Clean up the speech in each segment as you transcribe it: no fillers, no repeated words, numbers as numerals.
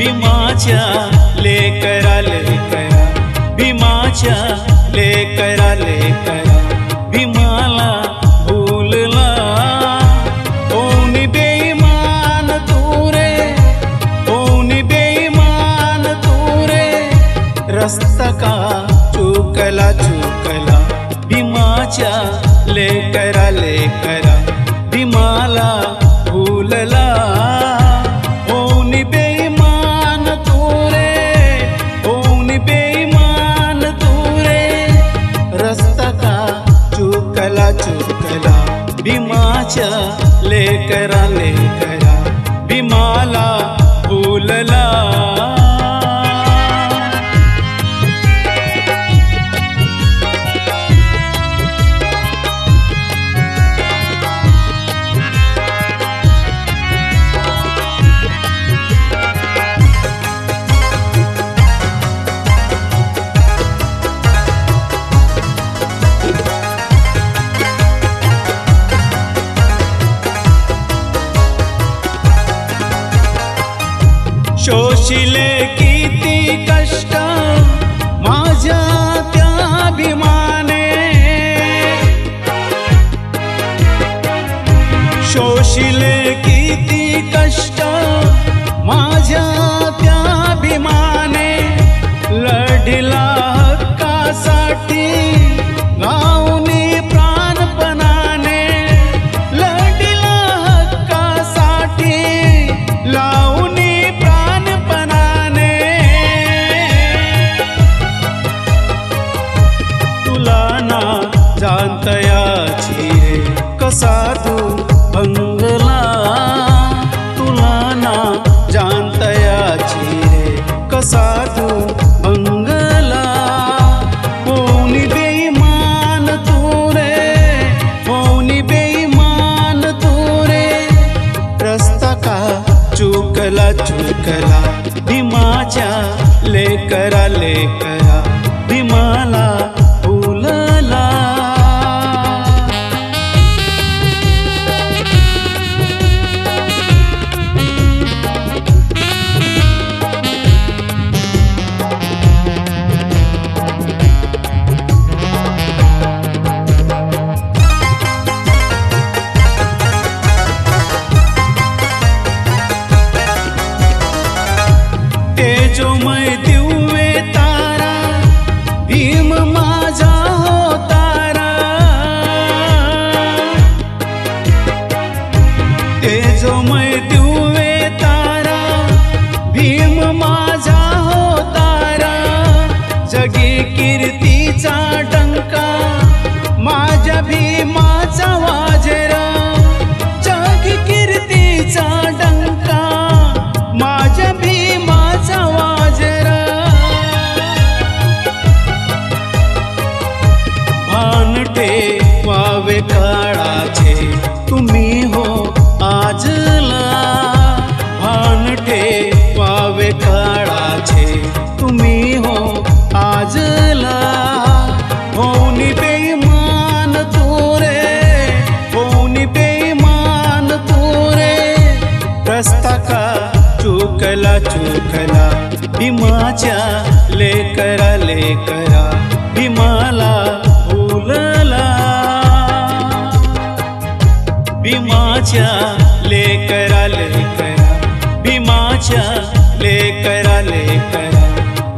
भीमाच्या लेकरा लेकरा, भीमाच्या लेकरा लेकरा, भीमाला भूलला कोणी बेईमान तू रे, कोणी बेईमान तू रे, रस्ता का चुकला चुकला, भीमाच्या लेकरा लेकरा, भीमाला भूलला कोणी बेईमान तू रे, कोणी बेईमान तू रे, रस्ता का चुकला चुकला, भीमाच्या लेकरा लेकरा, भीमाला भूलला। शोषिले किती कष्ट माझ्या त्या भीमाने, शोषिले किती कष्ट माझ्या त्या भीमाने, लढला हक्कासाठी गाऊनी प्राणपणाने, लढला हक्कासाठी लावूनी जाणतयाची रे कसा तू भंगला, तुला ना जाणतयाची रे कसा तू भंगला, कोणी बेईमान तू रे, कोणी बेईमान तू रे, रस्ता का चुकला चुकला, भीमाच्या लेकरा लेकरा, भीमाला भूलला। तेजोमय दिव्य तारा, भीम माझा होतारा, तेजोमय दिव्य तारा, भीम माझा होतारा, जगी कीर्तीचा डंका माझ्या भीमाचा वाजेरा, जगी कीर्तीचा डंका माझ्या भीमाचा वाजेरा, भान ठेवावे काळाचे तुम्ही हो आजला, भान ठेवावे काळाचे तुम्ही हो आजला, कोणी बेईमान तू रे, कोणी बेईमान तू रे, रस्ता का चुकला चुकला, भीमाच्या लेकरा लेकरा, भीमाला भूलला, भीमाच्या लेकरा लेकरा, भीमाच्या लेकरा लेकरा,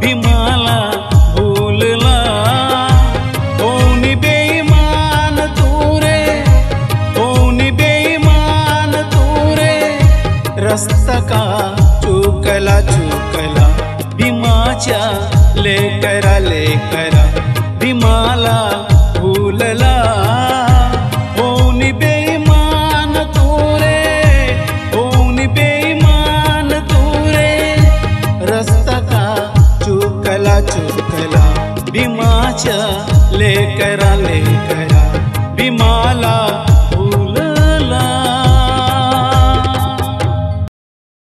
भीमाला भूलला, कोणी बेईमान तू रे, कोणी बेईमान तू रे, रस्ता का चुकला चुकला, भीमाच्या लेकरा लेकरा, भीमाला भूलला।